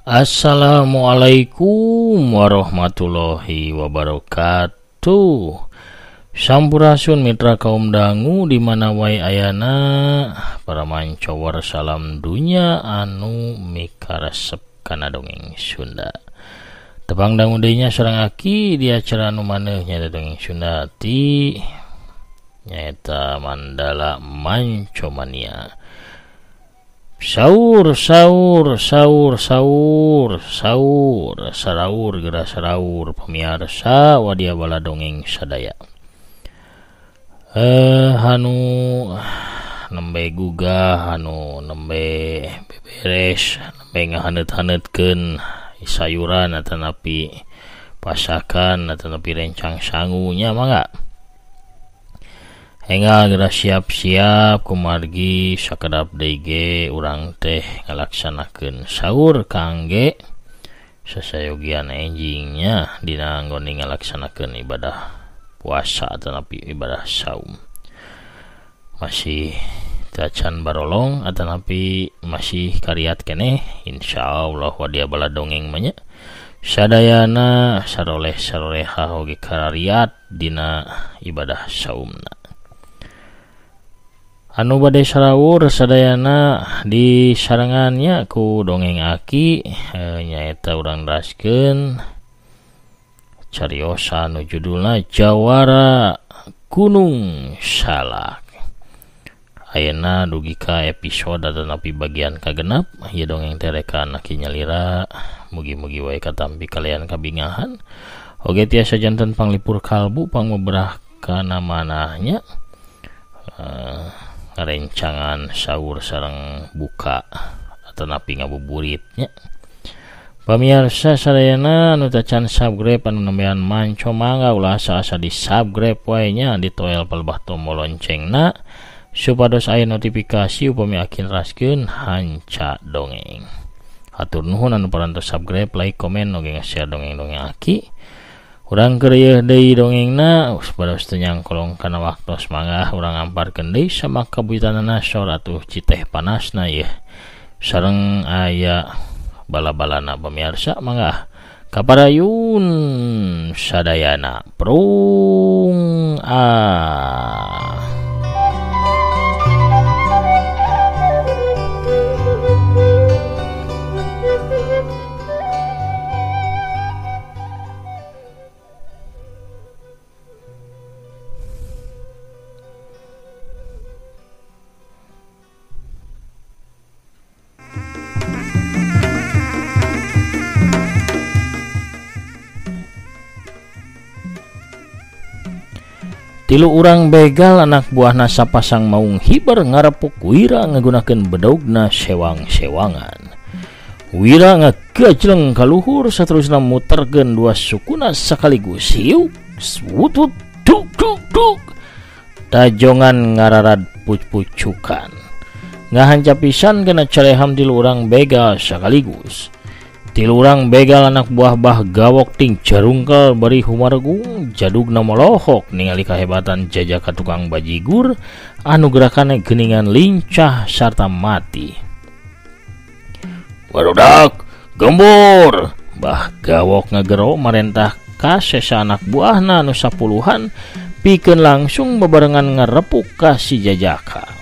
Assalamualaikum warahmatullahi wabarakatuh. Sampurasun mitra kaum dangu di mana wae ayana, para mancowar salam dunya anu mikaresep kana dongeng Sunda. Tepang dangu deui nya sareng aki di acara anu maneuh nya dongeng Sunda ti nyaeta Mandala Mancomania. Saur geura saraur pemirsa wadia bala dongeng sadaya. Hanu nembe gugah, hanu nembe beberes, nembe ngahaneut-haneutkeun sayuran atanapi pasakan atanapi rencang sangunya mangga. Enggal geura siap-siap kumargi sakedap deui ge urang teh ngalaksanakeun saur kangge sasayogian enjingnya dina anggone ngalaksanakeun ibadah puasa atanapi ibadah saum. Masih tacan barolong atanapi masih kariat keneh insyaallah wadia bala dongeng mah nya sadayana saroleh-saroleha oge karariat dina ibadah saumna. Anu bade saraur sadayana di sarangannya ku dongeng aki nyaeta urang raskeun cariosa anu judulna Jawara Gunung Salak. Ayeuna dugi ka episode atanapi bagian kagenap ieu dongeng teh reka aki nyalira mugi-mugi wae katampi kalian kabingahan oge tiasa janten panglipur kalbu pangmebrah kana manahnya rencangan sahur sareng buka atanapi ngabuburitnya. Pamirsa sadayana anu tacan subscribe anu nembean manco mangga ulah asa-asa di subscribe wae nya di toel palebah tombol loncengna supados aya notifikasi upami akin raskeun hanca dongeng. Hatur nuhun anu parantos subscribe, like, komen, oge nge-share dongeng-dongeng aki. Urang keur deui dongengna supados teu nyangkolong kana waktos mangga urang amparkeun deui sama kabuitanana sor atuh citeh panasna ieu. Sareng aya bala-balana pamirsa mangga kaparayun sadayana prung Tilu urang begal anak buahna sapasang maung hiber ngarepuk Wira ngagunakeun bedogna sewang-sewangan. Wira ngagajleng ka luhur saterusna muterkeun dua sukuna sakaligus hiuk wutut duk duk duk. Tajongan ngararad puc-pucukan. Ngahanca pisan kena careham tilu urang begal sakaligus. Tilu urang begal anak buah bah gawok ting jarungkel bari humargung jadugna molohok ningali kahebatan jajaka tukang bajigur anu gerakana geuningan lincah sarta mati. Warudak gembur bah gawok ngagero marentah ka sesa anak buahna anu sapuluhan pikeun langsung bebarengan ngarepuk ka si jajaka.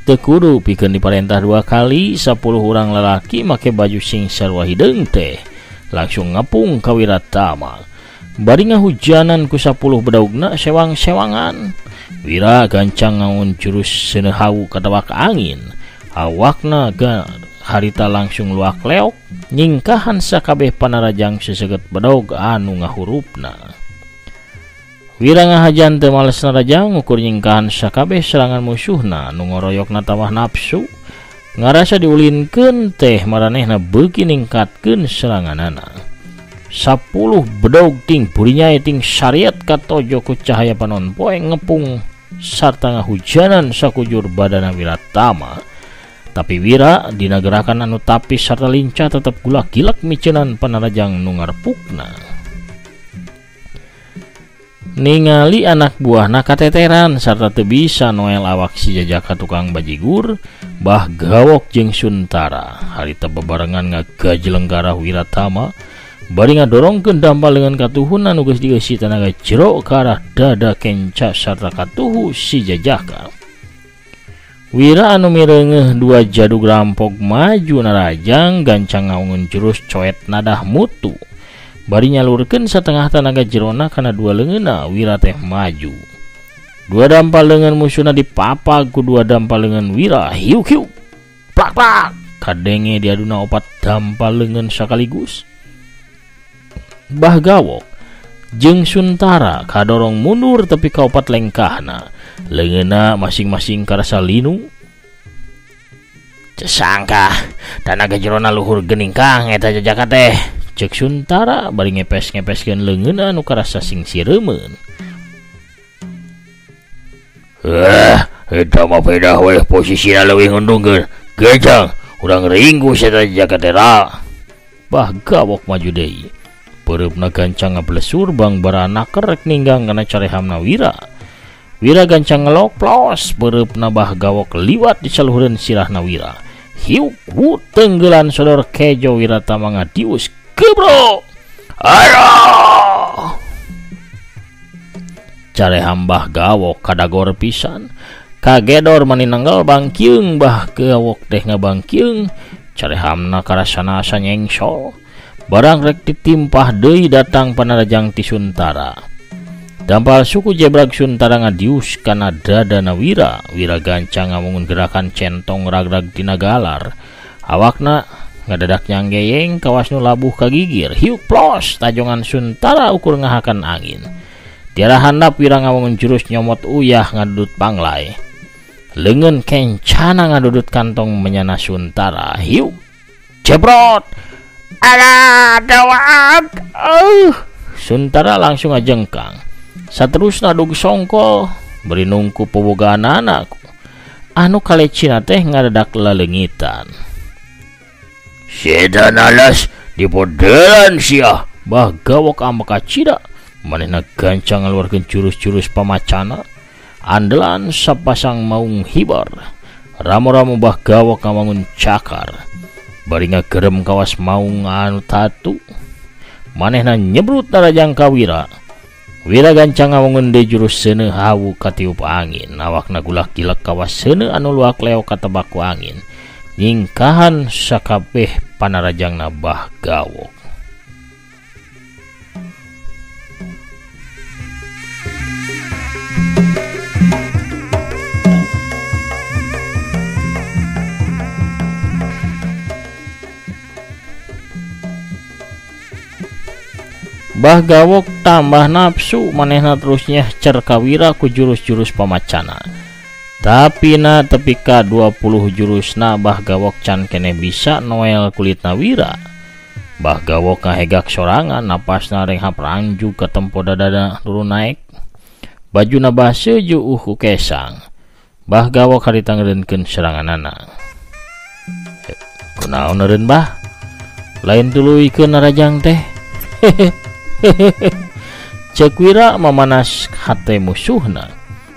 Teu kudu pikeun diparentah 2 kali 10 urang lalaki make baju sing sarua hideung teh langsung ngapung ka Wiratama. Bari ngahujanan ku 10 bedaugna sewang-sewangan. Wira gancang ngaun jurus seuneu katawak angin. Awakna harita langsung luak leok nyingkahan sakabeh panarajang seseugeut bedaug anu ngahurupna. Wira ngahajan teu malesna rajang ngukur nyingkahan sakabeh serangan musuhna nu ngoroyokna tawah nafsu. Ngarasa diulinkeun teh maranehna beuki ningkatkeun seranganana. 10 bedaug ting burinyai ting syariat katojo ku cahaya panon poe ngepung sarta ngahujanan sakujur badana Wiratama. Tapi Wira dina gerakan anu tapis sarta lincah tetep gulak-gilak miceunnan panarajang nu ngarepukna. ningali anak buahna kateteran sarta teu bisa noel awak si Jajaka tukang bajigur, Bah Gawok jeung Suntara harita bebarengan ngagajlenggara Wiratama bari ngadorongkeun dampal dengan katuhuna nu geus dieusi tenaga jero ka arah dada kenca sarta katuhu si Jajaka. Wira anu mireungeuh dua jadug rampok maju narajang gancang ngaungun jurus coet nadah mutu. Bari nyalurkeun satengah tenaga jerona kana dua leungeunna Wira teh maju. Dua dampal leungeun musuhna dipapag ku dua dampal leungeun Wira. Hiuk-hiuk. Plak-plak. Kadenge diaduna opat dampal leungeun sakaligus. Bah Gawok jeung Suntara kadorong mundur tepi ka opat lengkahna. Leungeunna masing-masing karasa linu. Cesangka tenaga jerona luhur geuning kang eta Jajaka teh. Cek Suntara bari ngepes-ngepeskeun leungeunna anu karasa singsireumeun. Eta mah beda we posisina leuwih ngundungkeun. Gejang, urang ringgu eta Jajaka teh. Bah Gawok maju deui. Pereupna gancang ngablesur bang barana kerek ninggang kana carehamna Wira. Wira gancang ngeloplos, pereupna Bah Gawok liwat di saluhureun sirahna Wira. Hiuk tenggelan sodor kejo Wiratama ngadius. Kebro, aduh! Careham Bah Gawok kadagor pisan, kagedor maninanggal bangkiung Bah Gawok teh ngabangkiung, carehamna karasana asa nyengsol, barang rek ditimpah deui datang panarajang ti Suntara. Dampal suku jebrag Suntara ngadius kana dadana Wira. Wira gancang ngamungun gerakan centong ragrag tina galar, awakna ngadadak nyanggeyeng kawas nu labuh kagigir. Hiuk plos tajongan Suntara ukur ngahakan angin. Tiara handap Wira ngawangun jurus nyomot uyah ngadudut panglai. Leungeun kencana ngadudut kantong menyana Suntara. Hiuk jebrot. Ada dawat. Suntara langsung ngajengkang. Saterusna dug songkol beri nungku pobogaan anak anu kalecina teh ngadadak laleungitan. Sedan alas dipodelan sia. Bah Gawok ambak acida manehna gancang ngaluarkeun jurus-jurus pamacana andelan sapasang maung hibar. Ramo-ramo Bah Gawok ngawangun cakar bari ngagerem kawas maung anu tatu. Manehna nyebrut narajang ka Wira. Wira gancang ngawangun de jurus seuneu hawu katiup angin. Awakna gulak-gilak kawas seuneu anu luak leo katebak ku angin. Nyingkahan sakabeh panarajangna Bah Gawok. Bah Gawok tambah nafsu manehna terusnya cerka Wira ku jurus-jurus pamacana. Tapi na tepi ka 20 jurusna Bah Gawok can kene bisa noel kulitna Wira. Bah Gawok ngahegak sorangan napasna renghap ranju ke tempo dadana turun naik. Bajuna baseju ku kesang. Bah Gawok harita ngeureunkeun seranganana. Kunaon eureun Bah? Lain tuluikeun narajang teh. Cek Wira mamanas hate musuhna.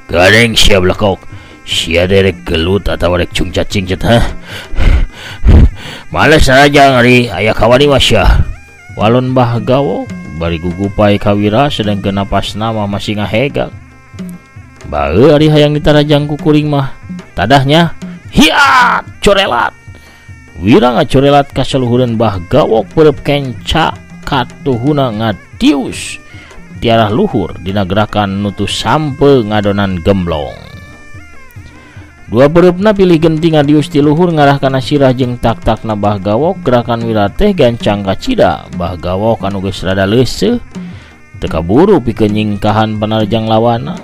Gadeng sia blekok. Sia derek gelut atau rek cung cacing cet ha. Males aja ngari aya kawani masya. Walon Bah Gawok bari gugupai ka Wira sedengkeun napasna mah masih ngahegak. Bae ari hayang ditarajang ku kuring mah. Tadahnya hiat corelat. Wira ngacorelat ka saluhureun Bah Gawok perep kenca katuhuna ngadius tiarah luhur dina gerakan nutus sampe ngadonan gemblong. Dua bereupna pilih genting ngadius ti luhur ngarah kana sirah jeung tak-takna Bah Gawok. Gerakan Wira teh gancang kacida. Bah Gawok anu geus rada leuseuh teu kaburu pikeun nyingkahan panarajang lawana.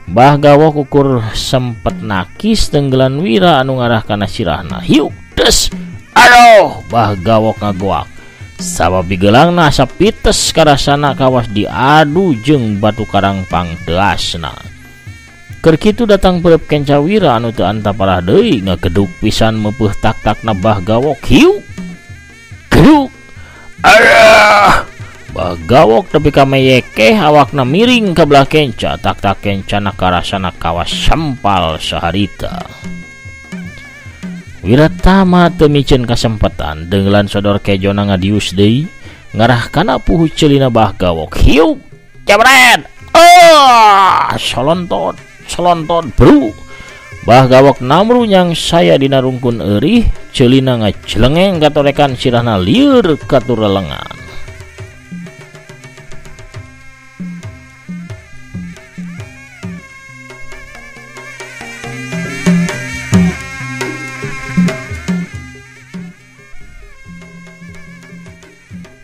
Bah Gawok ukur sempet nakis tenggelan Wira anu ngarah kana sirahna. Hiuk des. Aduh, Bah Gawok ngagoak. Sabab digelangna asa pites karasana kawas diadu jeung batu karang pangteasna. Keur kitu datang perep kenca Wira anu teu antaparah deui ngagedug pisan meupuh tak-takna Bah Gawok. Hiu gedug. Aduh, Bah gawok tepi ka meyekeh awakna miring ke belah kenca, tak kencana karasana kawas sampal saharita. Wiratama teu micen kasempatan denglan sodor kejona ngadius deui ngarah kana puhu celina bah gawok. Hiup jabret. Selontot bro. Bah gawok namru yang saya dina rungkun eurih celina ngajelengeng katorekan sirahna lieur katur lengan.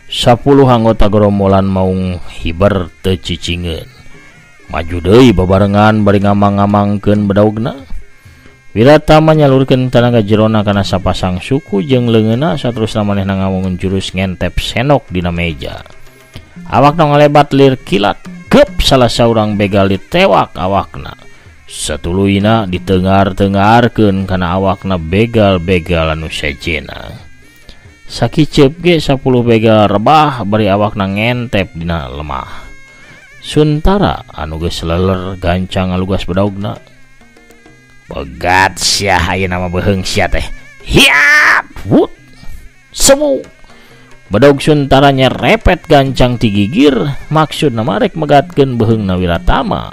Sapuluh anggota gerombolan maung hibar teu cicingeun. Maju deui babarengan bari ngamang-ngamangkeun bedaugna. Wiratama nyalurkeun tenaga jerona kana sapasang suku jeung leungeunna saterusna manehna ngawangun jurus ngentep senok dina meja. Awakna ngalebat lir kilat, gep salah saurang begal ditewak awakna. Satuluyna ditengar-tengarkeun kana awakna begal-begal anu sejena. Sakicep ge 10 begal rebah bari awakna ngentep dina lemah. Suntara anu geus leler gancang ngalugas bedaugna. Begat sia ayeuna mah beheung sia teh. Hiap wut sewu. Bedaug Suntara nyerepet gancang ti gigir maksudna marek megatkeun beheungna Wiratama.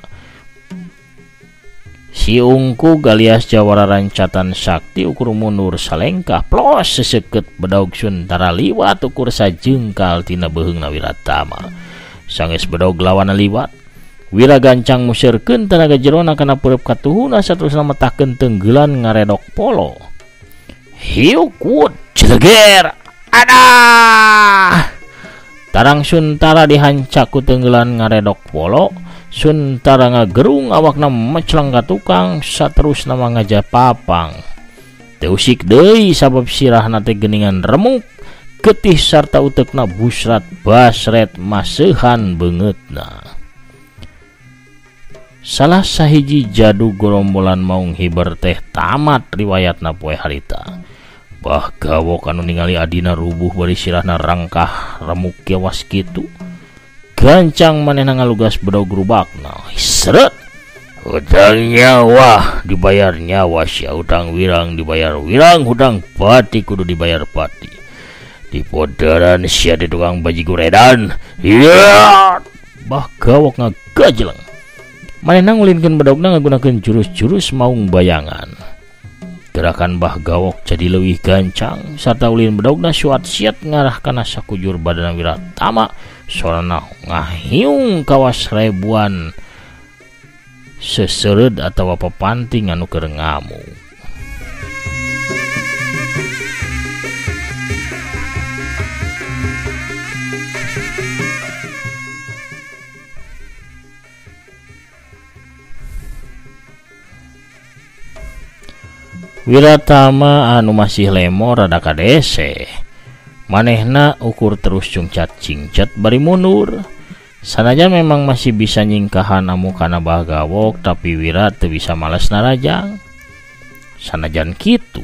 Si ungku galias jawara rancatan sakti ukur mundur salengkah plos seseket bedaug Suntara liwat ukur sajengkal tina beheungna Wiratama. Sanggeus bedaug lawana liwat, Wira gancang musirkeun tenaga jerona kana peureub katuhuna saterusna metahkeun tenggelan ngaredok polo. Hiu kut cileger. Adah. Tarang Suntara dihancak ku tenggelan ngaredok polo. Suntara ngagerung awakna meclang ka tukang saterusna ngajapapang. Teusik deui sabab sirahna teh geuningan remuk, getih sarta utekna busrat basret maseuhan beungeutna. Salah sahiji jadu gerombolan maung hiber teh tamat riwayatna poe harita. Bah gawok anu ningali adina rubuh bari sirahna rangkah remuk kewas kitu. Gancang manehna ngalugas bedaug rubakna. Seret. Hutang nyawa dibayar nyawa, sia hutang wirang dibayar wirang, hutang pati kudu dibayar pati. Di podaran sia di tukang baji guredan. Ya. Bah gawok ngagajeleng. Manehna ngulinkeun bedaugna ngagunakeun jurus-jurus maung bayangan. Gerakan bah gawok jadi leuwih gancang sarta ulin bedaugna suat-siat ngarah kana sakujur badan Wiratama. Sorana ngahiung kawas ribuan seseureud atawa pepanting anu keur ngamu. Wiratama anu masih lemor rada kadese. Manehna ukur terus cungcat-cingcat bari mundur. Sanajan memang masih bisa nyingkahan amu kana bah gawok, tapi Wira teu bisa males narajang. Sanajan kitu,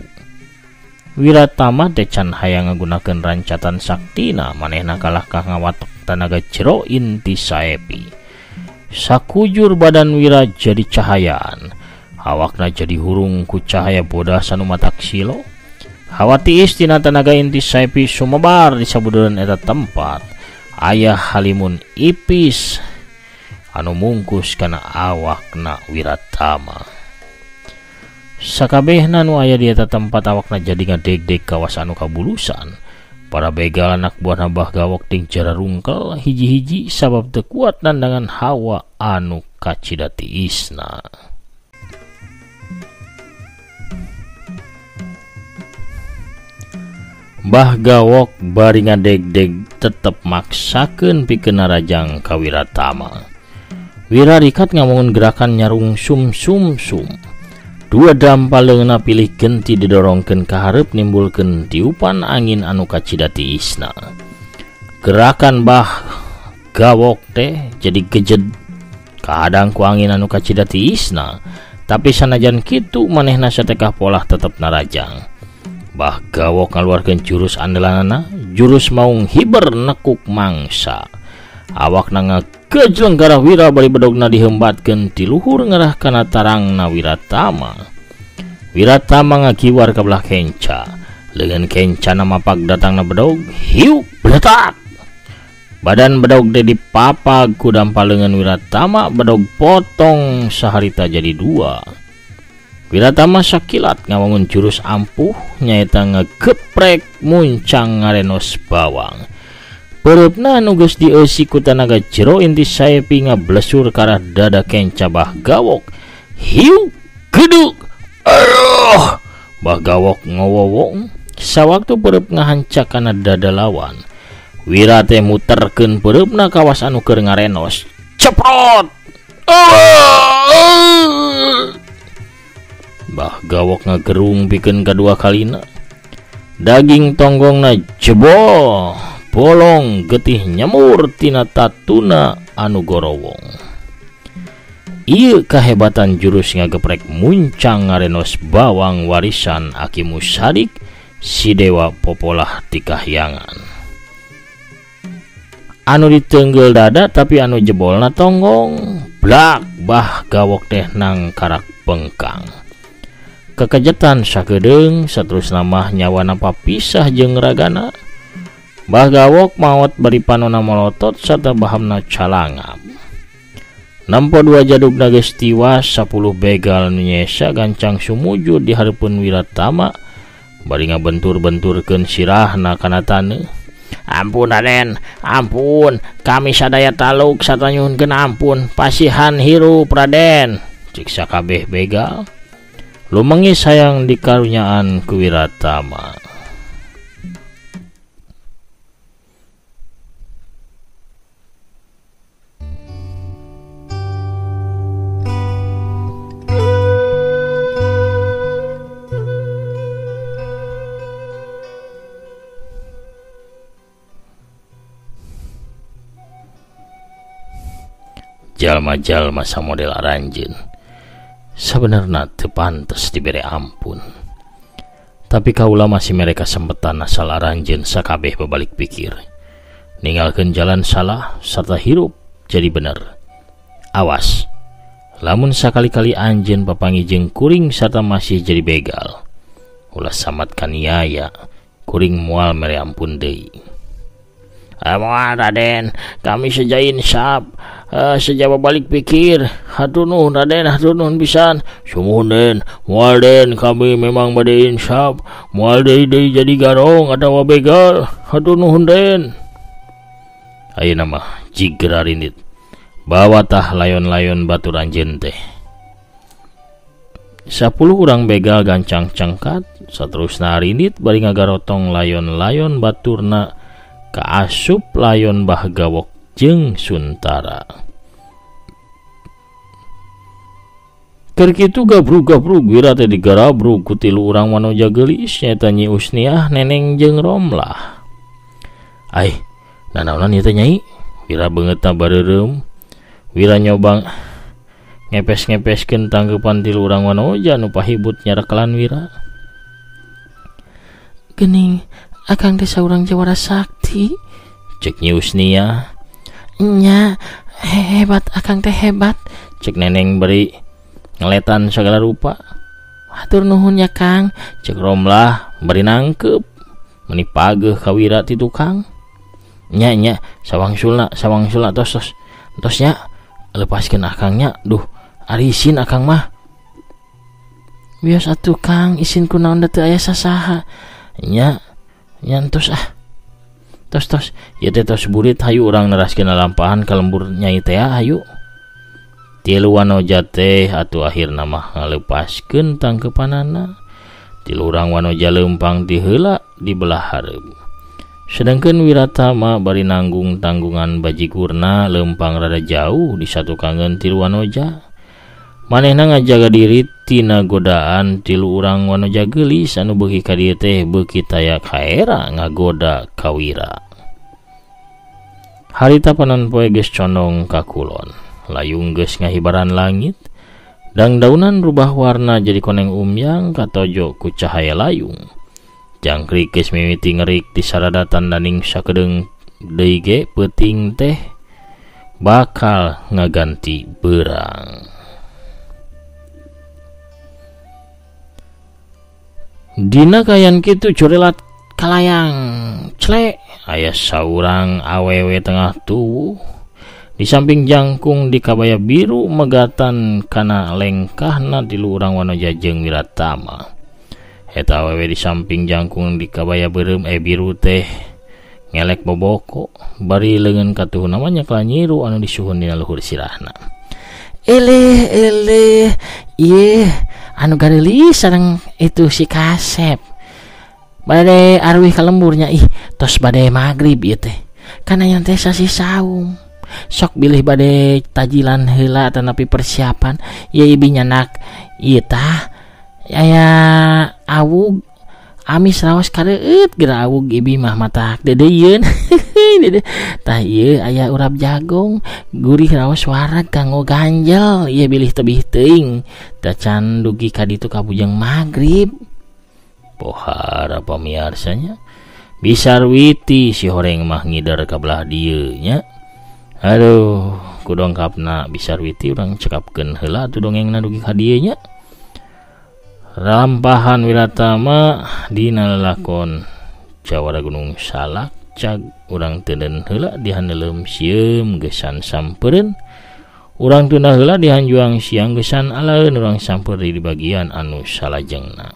Wiratama teh can hayang ngagunakeun rancatan saktina, manehna kalah ka ngawatok tanaga jero inti saepi. Sakujur badan Wira jadi cahayaan, awakna jadi hurung ku cahaya bodas anu matak silo. Hawa tiis tina tanaga inti saepi sumebar di sabudeureuan eta tempat. Aya halimun ipis anu mungkus kana awakna Wiratama. Sakabehna nu aya di eta tempat awakna jadi ngadeg-deg kawas anu kabulusan. Para begal anak buah bah gawok ting cara rungkel hiji-hiji sabab teu kuat nandangan hawa anu kacidati isna. Bah gawok bari ngadeg-deg tetep maksakeun pikeun narajang ka Wiratama. Wira rikat ngamungun gerakan nyarung sum-sum-sum. Dua dampal leungeunna pilih genti didorongkeun ka hareup nimbulkeun tiupan angin anu kacidati isna. Gerakan bah gawok teh jadi gejed kadang ku angin anu kacidati isna, tapi sanajan kitu manehna satekah polah tetep narajang. Bah gawok ngaluarkeun jurus andalanana, jurus maung hiber nekuk mangsa. Awak nanga kejlenggarah Wira bari bedogna dihembatkeun ti luhur ngarah kana tarangna Wiratama. Wiratama ngakiwar ka belah kenca. Leungeun kenca mapak datangna bedog, hiuk bletak. Badan bedog teh dipapag ku dampal leungeun Wiratama, bedog potong saharita jadi dua. Wiratama sakilat ngawangun jurus ampuh nyaeta ngageprek muncang ngarenos bawang. Pereupna anu geus dieusi ku tanaga jero inti saepi ngablesur ka arah dada kenca Bahgawok. Hiu gedug. Aduh! Bahgawok ngowowong. Sawaktu pereup ngahancak kana dada lawan. Wira teh muterkeun pereupna kawas anu keur ngarenos. Ceprot. Bahgawok ngagerung pikeun kadua kalina. Daging tonggongna jebol, bolong getih nyemur tina tatuna anu gorowong. Ieu kahebatan jurus ngageprek muncang ngarenos bawang warisan Aki Musadik si dewa popolah ti kahyangan. Anu diteunggel dada tapi anu jebolna tonggong, blak Bahgawok teh nang karak pengkang. Kekejetan sakedeung saterusna mah nyawana papisah jeung ragana. Bahgawok maot bari panonna molotot sarta bahamna calangap. Nampo dua jadugna geus tiwas, 10 begal nu nyesa gancang sumujud di hareupeun Wiratama bari ngabentur-benturkeun sirahna kana taneuh. Ampun Raden, ampun, kami sadaya taluk sarta nyuhunkeun ampun, pasihan hirup Raden, cik sakabeh begal. Lumengis sayang dikarunyaan ku Wiratama. Jalma-jalma samodel aranjeun sabenerna teu pantes dibere ampun. Tapi kaula masih mereka sempetan asal aranjeun sakabeh babalik pikir. Ninggalkeun jalan salah sarta hirup jadi bener. Awas, lamun sakali-kali anjeun papangi jeung kuring sarta masih jadi begal, ulah samat kaniaya kuring moal mere ampun deui. Moal Raden, kami seja insaf, seja balik pikir. Hatur nuhun Raden, hatur nuhun pisan. Sumuhun Den, moal Den, kami memang bade insaf. Moal deui jadi garong atawa begal. Hatur nuhun Den. Ayeuna mah jigra rindit. Bawa tah layon-layon batu ranjeun teh. 10 urang begal gancang cengkat, saterusna rindit bari ngagarotong layon-layon baturna kaasup layon Bahgawok jeung Suntara. Keur kitu gabrug-gabrug Wira teh digarabrug ku 3 urang wanoja geulis nyaeta Nyi Usniah, Neneng jeung Romlah. Ai, nanaonan ieu teh Nyai? Wira beungeutna bareureum. Wira nyoba ngepes-ngepeskeun tanggepan 3 urang wanoja anu pahibut nyarakelan Wira. Geuning akang teh saurang jawara sakti, cek Nyi Usniah. Nya, hebat akang teh hebat, cek Neneng beri ngeletan segala rupa. Hatur nuhun ya Kang, cek Romlah beri nangkep meni pageuh ka Wira ti tukang. Nya sawang sulna tos nya lepaskeun akangnya. Duh, ari isin akang mah. Bios atuh Kang, isin kunaon da teu aya sasaha. Nya nyantos tos ieu teh tos burit hayu urang neraskeun lampahan ka lembur Nyai teh hayu. 3 wanoja teh atuh akhirna mah ngalepaskeun tangkepanana. 3 urang wanoja leumpang ti heula di belah hareup. Sedengkeun Wiratama bari nanggung tanggungan bajigurna leumpang rada jauh disatukangeun 3 wanoja. Manehna ngajaga diri tina godaan 3 urang wanoja geulis anu beuki ka dieu teh beuki taya kaera ngagoda ka Wira. Harita panon poe geus condong ka kulon. Layung geus ngahibaran langit. Dangdaunan rubah warna jadi koneng umyang katojo ku cahaya layung. Jangkrik geus mimiti ngerik di saradatan daning sakedeung deui ge peuting teh bakal ngaganti berang. Dina kayan kitu curelat kalayang celek aya saurang awewe tengah tuh di samping jangkung di kabaya biru megatan kana lengkahna di lurang warna jajeng Wiratama. Eta awewe di samping jangkung di kabaya biru teh ngelek boboko bari leungeun katuh namanya kelanyiru anu disuhun dina luhur sirahna. Ele ieu anu gareuli sareng itu si Kasep bade arwih ka lemburnya tos bade magrib ieu teh kana yang teh sasi saum sok bilih bade tajilan heula tanapi persiapan ieu ibinyanak ieu tah aya awug amis raos kareueut geura awug ibi mah matak dedeyeun tah ieu aya urap jagong gurih raos wareg kanggo ganjel ieu bilih tebih teuing tah can dugi ka ditu kabujang magrib. Pohara pamiarsanya Bisarwiti si horeng mah ngidar ka belah dieu nya. Aduh kudongkapna Bisarwiti urang cekapkeun heula atuh dongengna dugi ka dieu nya. Rampahan Wiratama dina lelakon Jawara Gunung Salak cag urang teuneun heula di handeuleum sieum geusan sampeureun urang tunda heula di hanjuang siang geusan alaeun urang sampeur di bagian anu salajengna.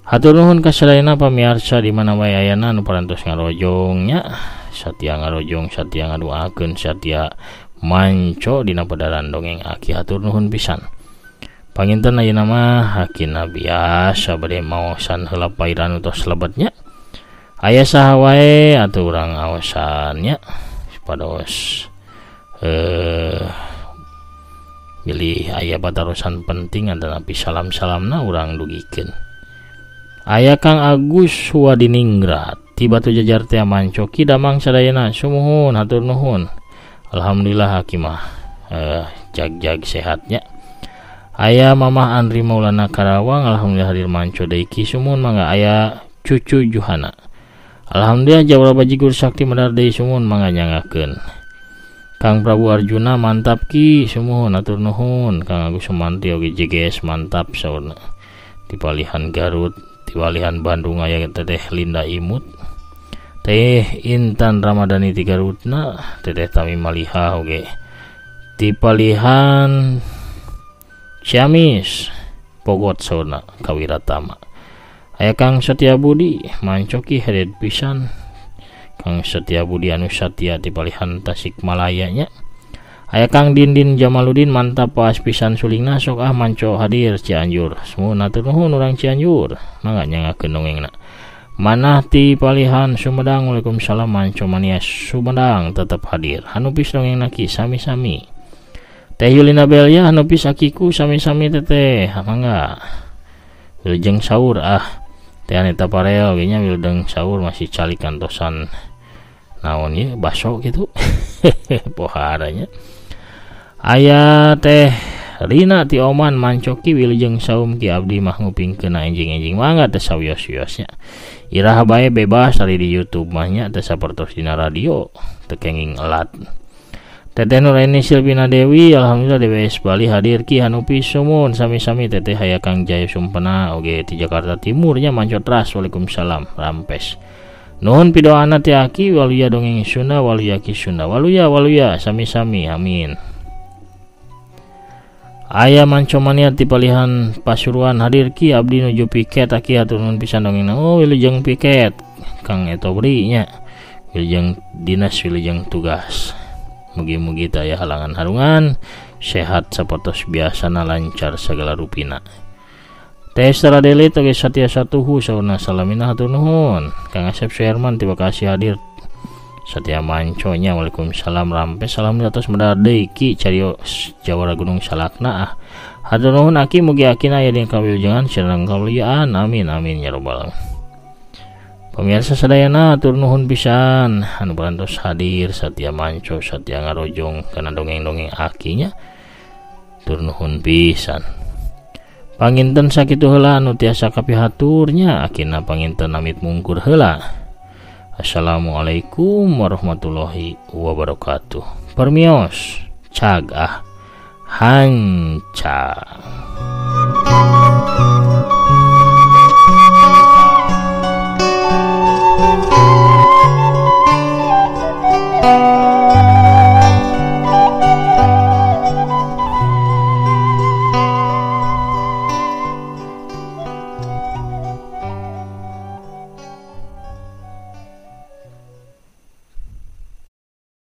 Hatur nuhun ka sadayana pamiarsa di mana wae ayana anu parantos ngarojongnya satia ngarojong satia ngaduakeun satia manco dina padaran dongeng aki hatur nuhun pisan. Panginten ayeuna mah hakina biasa bade maosan heula pairan utos lebetnya. Aya saha wae atuh urang aosannya supados bilih aya patarosan penting adalah salam-salamna urang dugikeun. Aya Kang Agus Wadiningrat ti Batu Jajar teh mancoki damang sadayana sumuhun hatur nuhun. Alhamdulillah hakimah jag-jag sehatnya. Aya Mamah Andri Maulana Karawang alhamdulillah hadir manco deui ki sumun mangga aya cucu Juhana. Alhamdulillah Jawara Bajigur Sakti medar deui sumun mangga nyangakeun. Kang Prabu Arjuna mantap ki sumuhun atur nuhun. Kang Agus Sumanti oge JGS mantap saurna. Di Palihan Garut, di Palihan Bandung aya Teteh Linda Imut. Teh Intan Ramadhani ti Garutna, Teteh Tami Maliha oge. Di Palihan Ciamis Pogot saurna Kawiratama. Aya Kang Setia Budi mancoki hered pisan. Kang Setia Budi anu Satya di Palihan Tasikmalaya nya. Aya Kang Dindin Jamaluddin mantap pas pisan sulingna sok manco hadir Cianjur. Semun atur nuhun urang Cianjur. Mangga nyangakeun dongengna. Manah ti Palihan Sumedang Waalaikumsalam manco mania Sumedang tetep hadir. Hanupis dongengna ki sami-sami. Teh Yulina Belia hanupis akiku sami-sami teteh. Mangga. Wilujeng saur teh Aneta Parel ge nya wilujeng saur masih cali kantosan naon ieu baso gitu. Poharanya. Aya teh Rina ti Oman mancoki wilujeng saum ki abdi mah ngupingkeun enjing-enjing mangga teh sawios-wiosnya. Iraha bae bebas ari di YouTube mah nya teh sapertos dina radio teu kenging elat. Teteh Nuraini Silvina Dewi alhamdulillah DWS Bali hadir ki hanupis sumun sami-sami teteh aya Kang Jaya Sumpena oge ti Jakarta Timur nya mancot ras. Waalaikumsalam rampes. Nuhun pidoana ti aki waluya dongeng Sunda waluya ki Sunda waluya sami-sami amin. Aya manco mania ti Palihan Pasuruan hadir ki abdi nuju piket aki hatur nuhun pisan dongengna. Wilujeng piket Kang Etobri nya wilujeng dinas wilujeng tugas. Mugi-mugi taya halangan harungan sehat sapertos biasana lancar segala rupina. Teh Saradeli toge Satya Satuhu sauna salamina hatur nuhun. Kang Asep Suherman terima kasih hadir. Satya manconya Waalaikumsalam rampes alhamdulillah tos medar deui ki carios Jawara Gunung Salakna hatur nuhun aki mugi akina aya dina kawilujengan sareng kamuliaan amin ya rabbal alamin. Pemirsa sadayana atur nuhun pisan anu parantos hadir Satya manco Satya ngarojong kana dongeng-dongeng akinya. Atur nuhun pisan. Panginten sakitu heula anu tiasa kapihaturnya akina panginten amit mungkur heula. Assalamualaikum warahmatullahi wabarakatuh. permios cagah hanca.